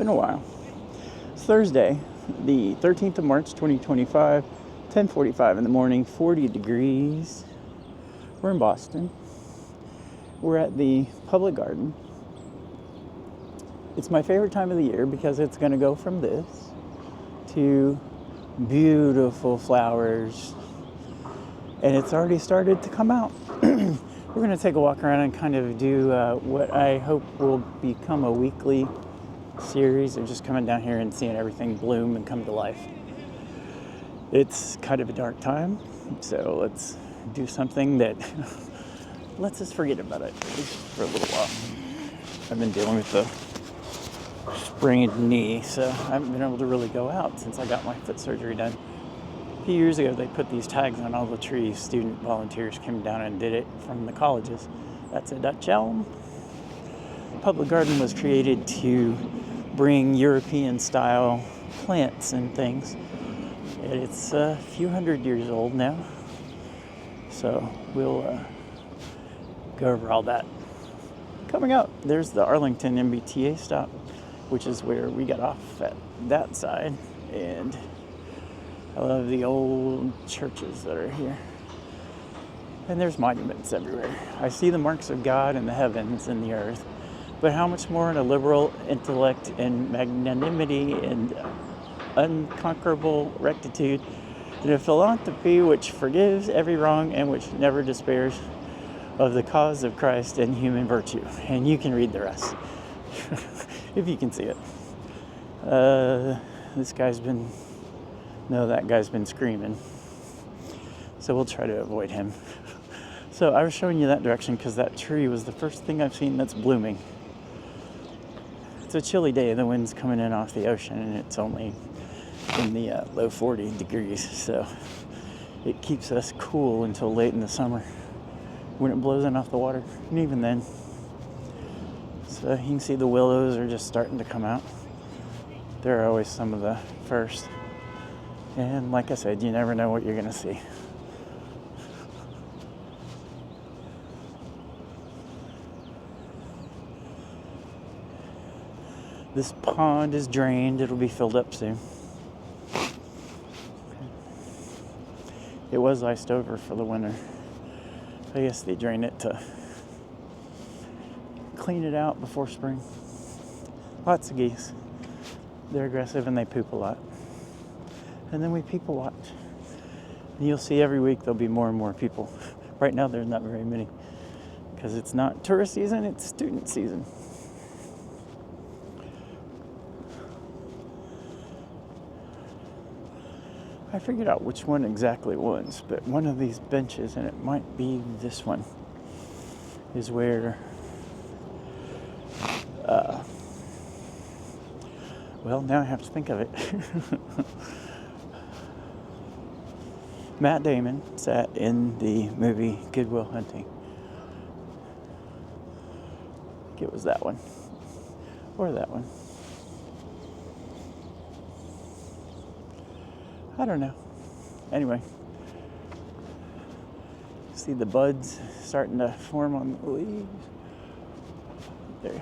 a while. It's Thursday, the 13th of March, 2025, 10:45 in the morning, 40 degrees. We're in Boston. We're at the Public Garden. It's my favorite time of the year because it's going to go from this to beautiful flowers, and it's already started to come out. We're going to take a walk around and kind of do what I hope will become a weekly series of just coming down here and seeing everything bloom and come to life. It's kind of a dark time, so let's do something that lets us forget about it just for a little while. I've been dealing with the sprained knee, so I haven't been able to really go out since I got my foot surgery done. A few years ago, they put these tags on all the trees. Student volunteers came down and did it from the colleges. That's a Dutch elm. Public Garden was created to bring European-style plants and things. It's a few hundred years old now, so we'll go over all that. Coming up, there's the Arlington MBTA stop, which is where we got off at that side, and I love the old churches that are here. And there's monuments everywhere. I see the marks of God in the heavens and the earth, but how much more in a liberal intellect and magnanimity and unconquerable rectitude and a philanthropy which forgives every wrong and which never despairs of the cause of Christ and human virtue. And you can read the rest if you can see it. That guy's been screaming, so we'll try to avoid him. So I was showing you that direction because that tree was the first thing I've seen that's blooming. It's a chilly day, the wind's coming in off the ocean, and it's only in the low 40 degrees, so it keeps us cool until late in the summer when it blows in off the water, and even then. So you can see the willows are just starting to come out. There are always some of the first, and like I said, you never know what you're going to see. This pond is drained. It'll be filled up soon. It was iced over for the winter. I guess they drain it to clean it out before spring. Lots of geese. They're aggressive and they poop a lot. And then we people watch. And you'll see every week there'll be more and more people. Right now there's not very many because it's not tourist season, it's student season. I figured out which one exactly it was, but one of these benches, and it might be this one, is where, well, now I have to think of it. Matt Damon sat in the movie Good Will Hunting. I think it was that one, or that one. I don't know. Anyway, see the buds starting to form on the leaves. There.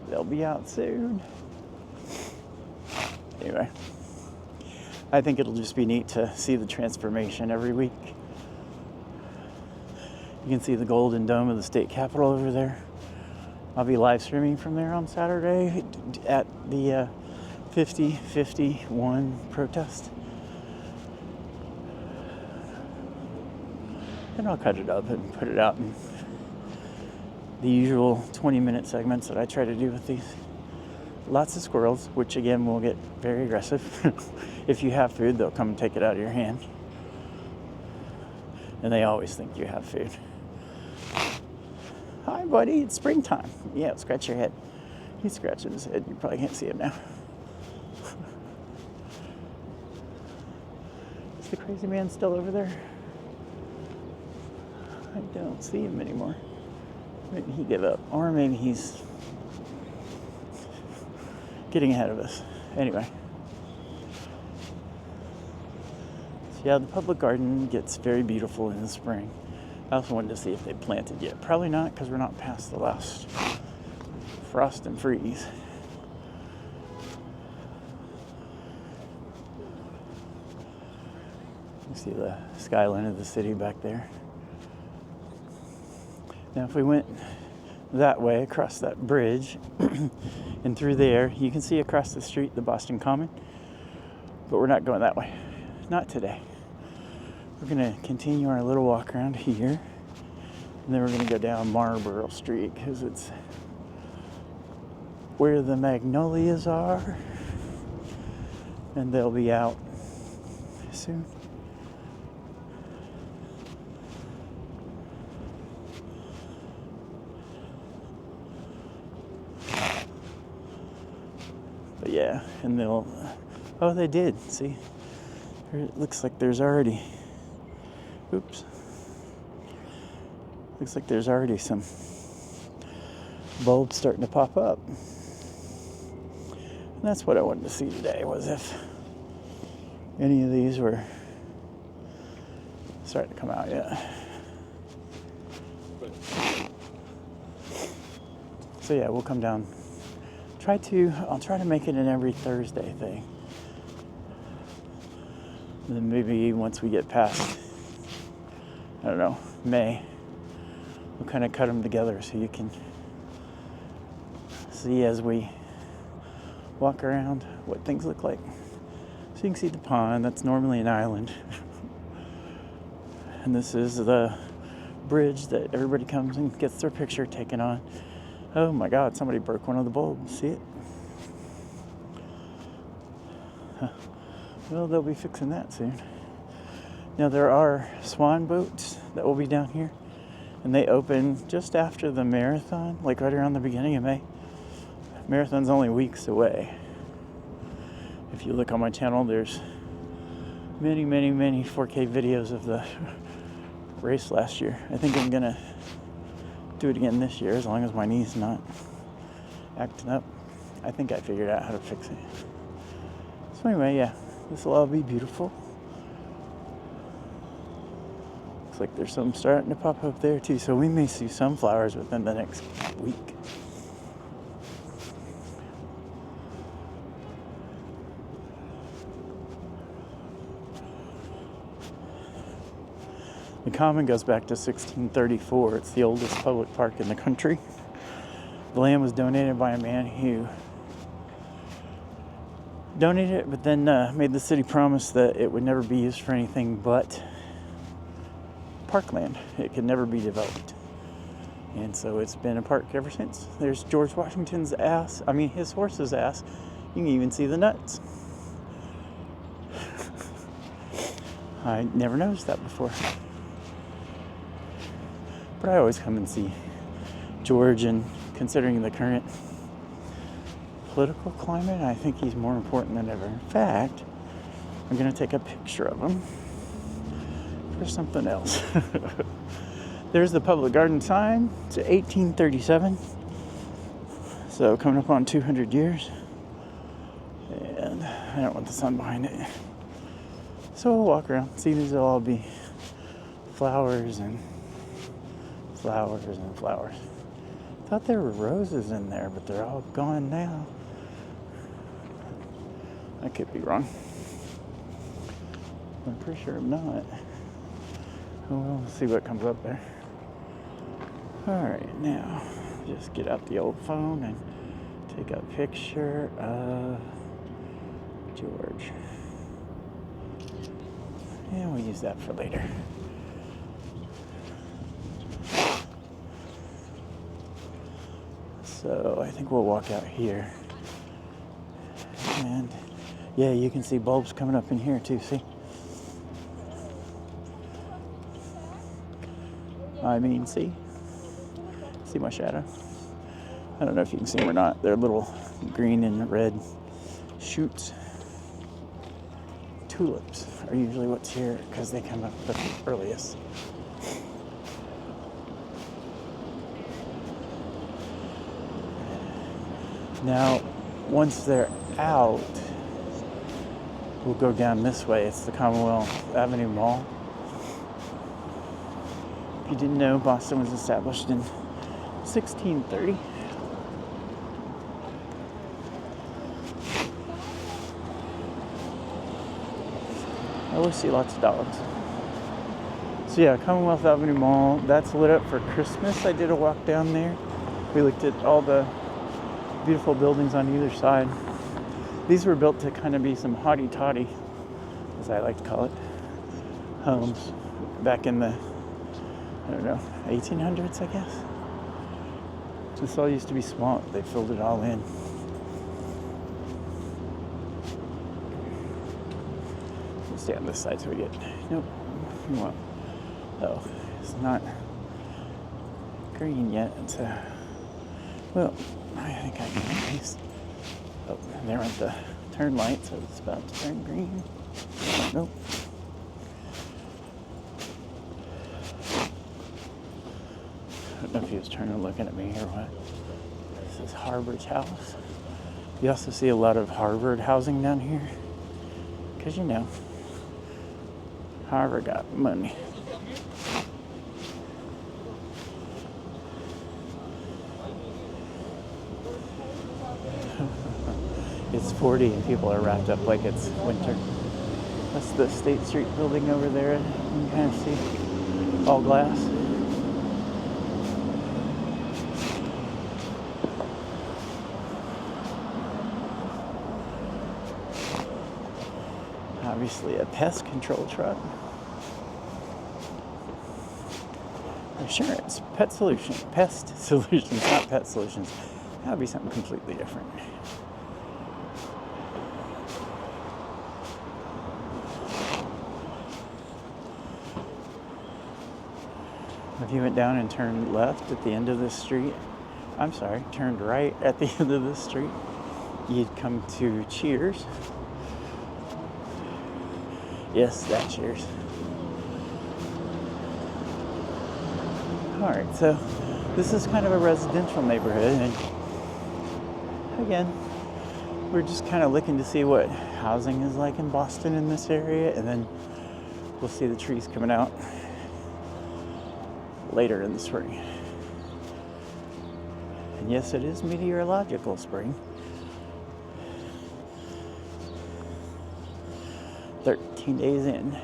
They'll be out soon. Anyway, I think it'll just be neat to see the transformation every week. You can see the golden dome of the state capitol over there. I'll be live streaming from there on Saturday at the 50-51 protest. And I'll cut it up and put it out in the usual 20-minute segments that I try to do with these. Lots of squirrels, which again will get very aggressive. If you have food, they'll come and take it out of your hand. And they always think you have food. Hi, buddy, it's springtime. Yeah, scratch your head. He's scratching his head. You probably can't see him now. Is the crazy man still over there? I don't see him anymore. Maybe he gave up, or maybe he's getting ahead of us. Anyway. So yeah, the public garden gets very beautiful in the spring. I also wanted to see if they planted yet. Probably not, because we're not past the last frost and freeze. You see the skyline of the city back there. Now if we went that way, across that bridge, and through there, you can see across the street the Boston Common, but we're not going that way. Not today. We're gonna continue our little walk around here, and then we're gonna go down Marlborough Street, because it's where the Magnolias are, and they'll be out soon. But yeah, and they'll, oh, they did, see? It looks like there's already, oops. Looks like there's already some bulbs starting to pop up. And that's what I wanted to see today, was if any of these were starting to come out yet. So yeah, we'll come down. I'll try to make it an every Thursday thing. And then maybe once we get past, I don't know, May, we'll kind of cut them together so you can see as we walk around what things look like. So you can see the pond, that's normally an island. And this is the bridge that everybody comes and gets their picture taken on. Oh my God, somebody broke one of the bulbs. See it? Huh. Well, they'll be fixing that soon. Now there are swan boats that will be down here, and they open just after the marathon, like right around the beginning of May. Marathon's only weeks away. If you look on my channel, there's many 4K videos of the race last year. I think I'm gonna do it again this year, as long as my knee's not acting up. I think I figured out how to fix it. So anyway, yeah, this will all be beautiful. Looks like there's some starting to pop up there too, so we may see some flowers within the next week. The Common goes back to 1634. It's the oldest public park in the country. The land was donated by a man who donated it, but then made the city promise that it would never be used for anything but parkland. It could never be developed. And so it's been a park ever since. There's George Washington's his horse's ass. You can even see the nuts. I never noticed that before. But I always come and see George, and considering the current political climate, I think he's more important than ever. In fact, I'm going to take a picture of him for something else. There's the public garden sign. It's 1837. So coming up on 200 years. And I don't want the sun behind it. So we'll walk around. See, these will all be flowers and flowers and flowers. Thought there were roses in there, but they're all gone now. I could be wrong. I'm pretty sure I'm not. Oh, well, we'll see what comes up there. Alright, now just get out the old phone and take a picture of George. And we'll use that for later. So I think we'll walk out here. And yeah, you can see bulbs coming up in here too, see? See? See my shadow? I don't know if you can see them or not. They're little green and red shoots. Tulips are usually what's here because they come up the earliest. Now, once they're out, we'll go down this way. It's the Commonwealth Avenue Mall. If you didn't know, Boston was established in 1630. I always see lots of dogs. So yeah, Commonwealth Avenue Mall, that's lit up for Christmas. I did a walk down there. We looked at all the beautiful buildings on either side. These were built to kind of be some hotty-toddy, as I like to call it, homes back in the, I don't know, 1800s, I guess. This all used to be swamp. They filled it all in. We'll stay on this side so we get, nope, well, oh, it's not green yet. It's well, I think I can at least. Oh, there went the turn light, so it's about to turn green. Nope. I don't know if he was turning looking at me or what. This is Harvard's house. You also see a lot of Harvard housing down here. Because you know, Harvard got money. It's 40 and people are wrapped up like it's winter. That's the State Street building over there. You can kind of see all glass. Obviously a pest control truck. Assurance, pet solution, pest solutions, not pet solutions. That would be something completely different. If you went down and turned left at the end of this street, I'm sorry, turned right at the end of this street, you'd come to Cheers. Yes, that Cheers. Alright, so this is kind of a residential neighborhood, and again, we're just kind of looking to see what housing is like in Boston in this area, and then we'll see the trees coming out later in the spring. And yes, it is meteorological spring. 13 days in.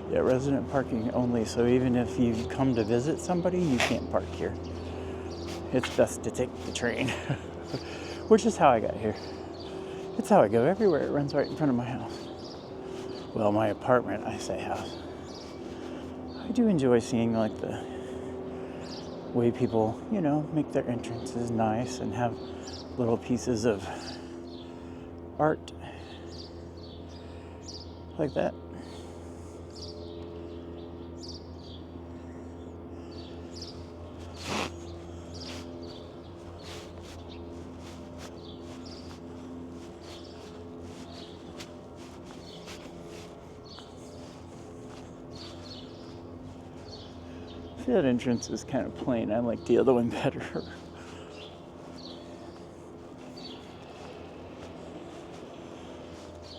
Yeah, resident parking only, so even if you come to visit somebody, you can't park here. It's best to take the train, which is how I got here. It's how I go everywhere. It runs right in front of my house. Well, my apartment, I say house. I do enjoy seeing like the way people, you know, make their entrances nice and have little pieces of art like that. That entrance is kind of plain. I like the other one better.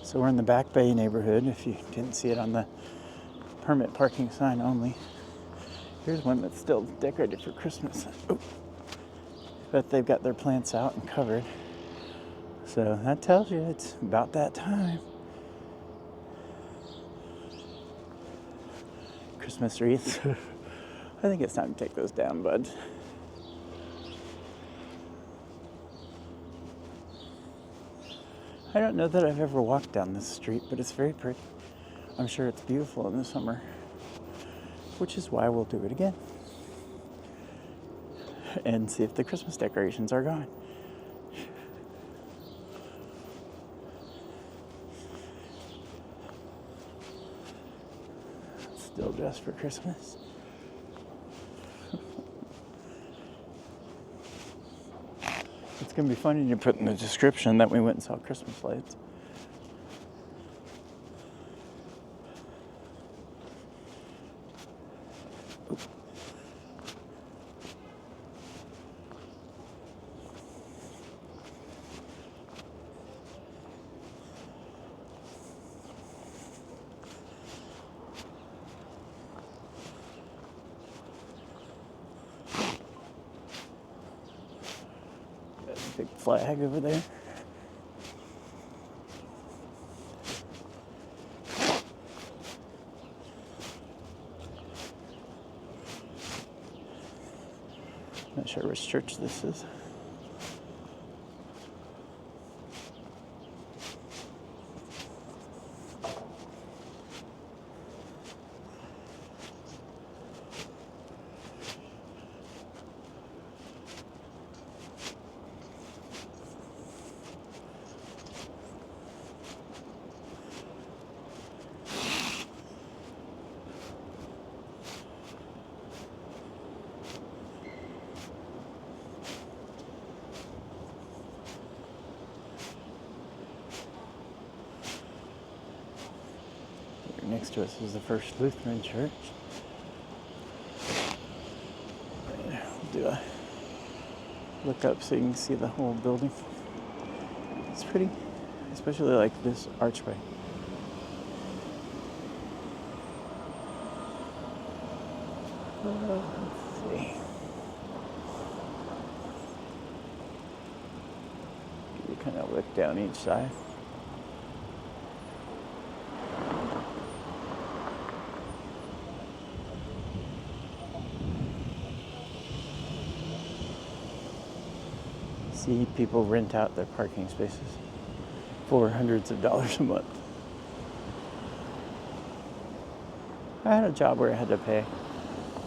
So we're in the Back Bay neighborhood, if you didn't see it on the permit parking sign only. Here's one that's still decorated for Christmas. Oh. But they've got their plants out and covered. So that tells you it's about that time. Christmas wreaths. I think it's time to take those down, bud. I don't know that I've ever walked down this street, but it's very pretty. I'm sure it's beautiful in the summer, which is why we'll do it again. And see if the Christmas decorations are gone. Still dressed for Christmas. It's going to be funny to put in the description that we went and saw Christmas lights. Big flag over there. Not sure which church this is. Next to us is the First Lutheran Church. We'll do a look up so you can see the whole building. It's pretty, especially like this archway. Let's see. You kind of look down each side. See people rent out their parking spaces for hundreds of dollars a month. I had a job where I had to pay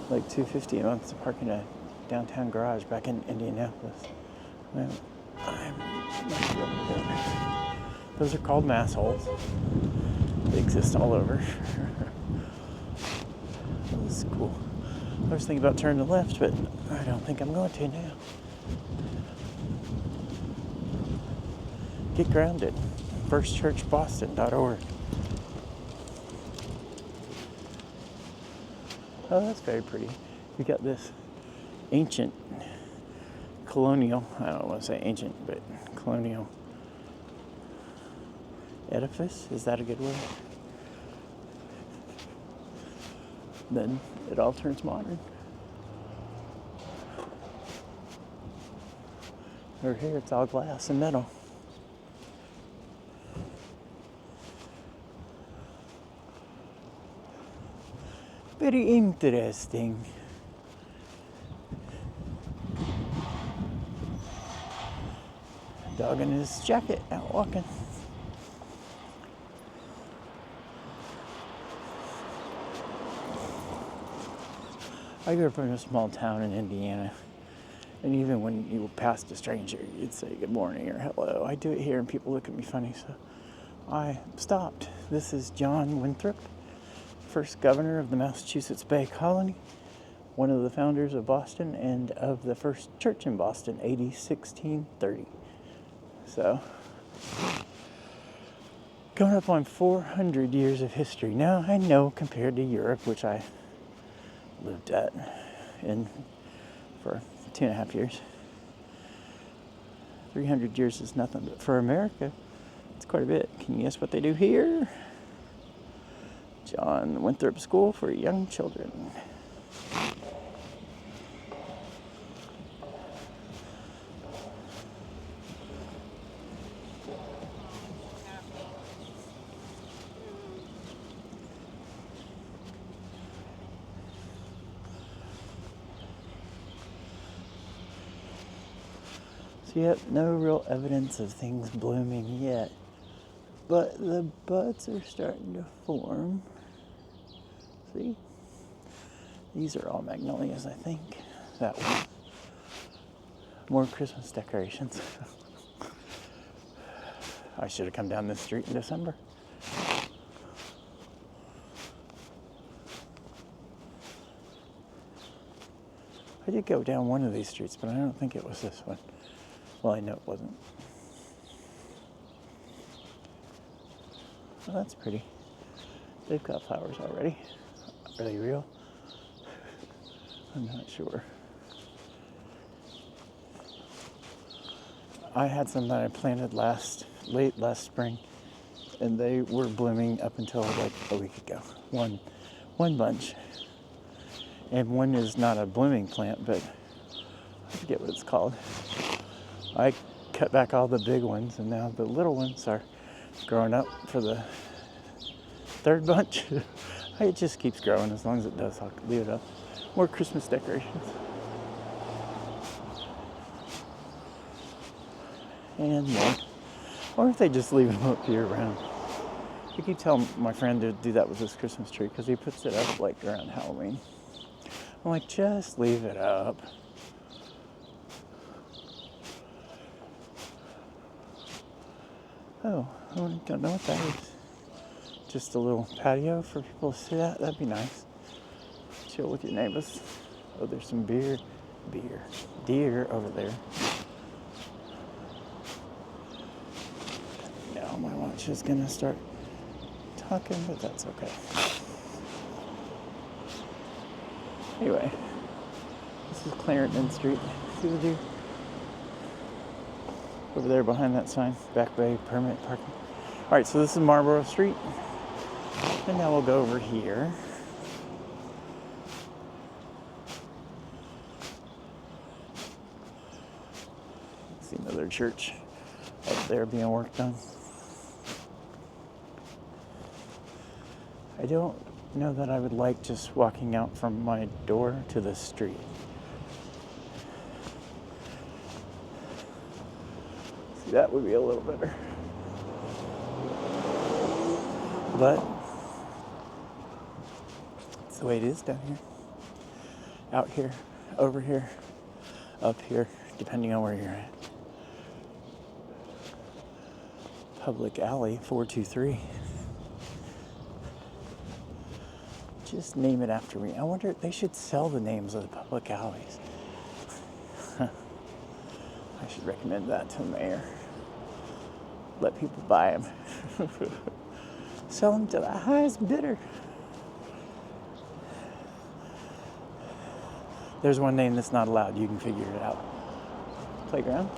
like $250 a month to park in a downtown garage back in Indianapolis. Well, those are called mass holes. They exist all over. This is cool. I was thinking about turning left, but I don't think I'm going to now. Get grounded. firstchurchboston.org. Oh, that's very pretty. You got this ancient colonial, I don't want to say ancient, but colonial edifice. Is that a good word? Then it all turns modern. Over here, it's all glass and metal. Very interesting. Dog in his jacket, out walking. I grew up in a small town in Indiana, and even when you passed a stranger, you'd say good morning or hello. I do it here, and people look at me funny, so I stopped. This is John Winthrop, first governor of the Massachusetts Bay Colony, one of the founders of Boston and of the first church in Boston, AD 1630. So, going up on 400 years of history. Now, I know compared to Europe, which I lived in for 2.5 years, 300 years is nothing, but for America, it's quite a bit. Can you guess what they do here? John Winthrop School for Young Children. So yet, no real evidence of things blooming yet, but the buds are starting to form. See? These are all magnolias, I think. That one. More Christmas decorations. I should have come down this street in December. I did go down one of these streets, but I don't think it was this one. Well, I know it wasn't. Well, that's pretty. They've got flowers already. Are they real? I'm not sure. I had some that I planted late last spring, and they were blooming up until like a week ago. One bunch. And one is not a blooming plant, but I forget what it's called. I cut back all the big ones, and now the little ones are growing up for the third bunch. It just keeps growing. As long as it does, I'll leave it up. More Christmas decorations. And more. Or if they just leave them up year round. I keep telling my friend to do that with his Christmas tree because he puts it up like around Halloween. I'm like, just leave it up. Oh, I don't know what that is. Just a little patio for people to sit at. That'd be nice. Chill with your neighbors. Oh, there's some deer over there. Now my watch is gonna start talking, but that's okay. Anyway, this is Clarendon Street. See the deer? Over there behind that sign, Back Bay Permit Parking. All right, so this is Marlborough Street. And now we'll go over here. See another church up there being worked on. I don't know that I would like just walking out from my door to the street. See, that would be a little better. But it's the way it is down here. Out here, over here, up here, depending on where you're at. Public Alley 423. Just name it after me. I wonder if they should sell the names of the public alleys. I should recommend that to the mayor. Let people buy them. Sell them to the highest bidder. There's one name that's not allowed. You can figure it out. Playground.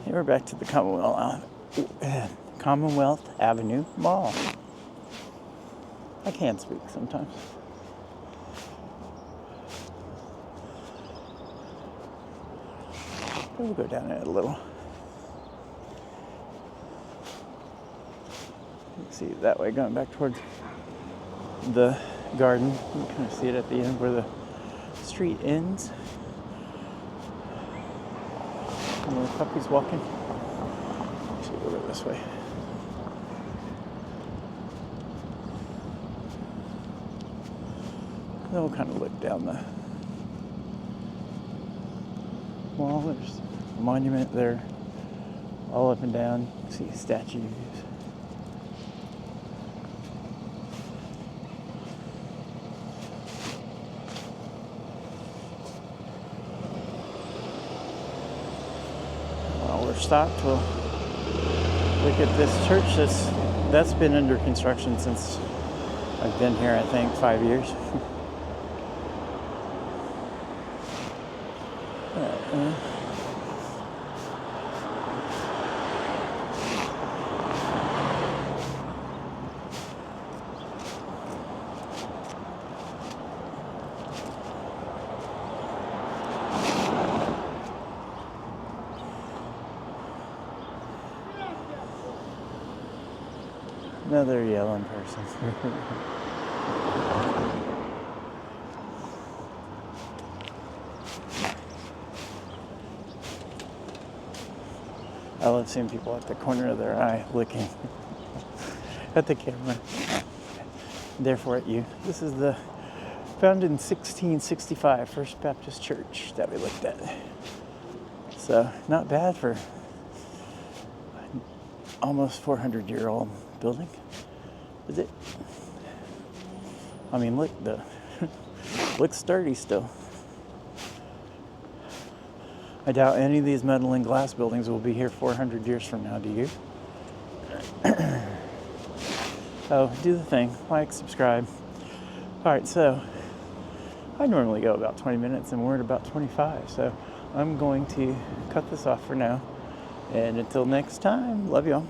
And we're back to the Commonwealth Avenue Mall. I can't speak sometimes. We'll go down it a little. You can see it that way going back towards the garden. You can kind of see it at the end where the street ends. And the puppy's walking. Actually, we'll go this way. Then we'll kind of look down the mall. There's a monument there, all up and down. See statues. While we're stopped, we'll look at this church that's been under construction since I've been here, I think, 5 years. Another yelling person. I love seeing people at the corner of their eye looking at the camera, therefore at you. This is the founded in 1665 First Baptist Church that we looked at. So not bad for almost 400-year-old building, is it? I mean, look, looks sturdy still. I doubt any of these metal and glass buildings will be here 400 years from now, do you? So, do the thing, like, subscribe. All right, so I normally go about 20 minutes and we're at about 25, so I'm going to cut this off for now. And until next time, love y'all.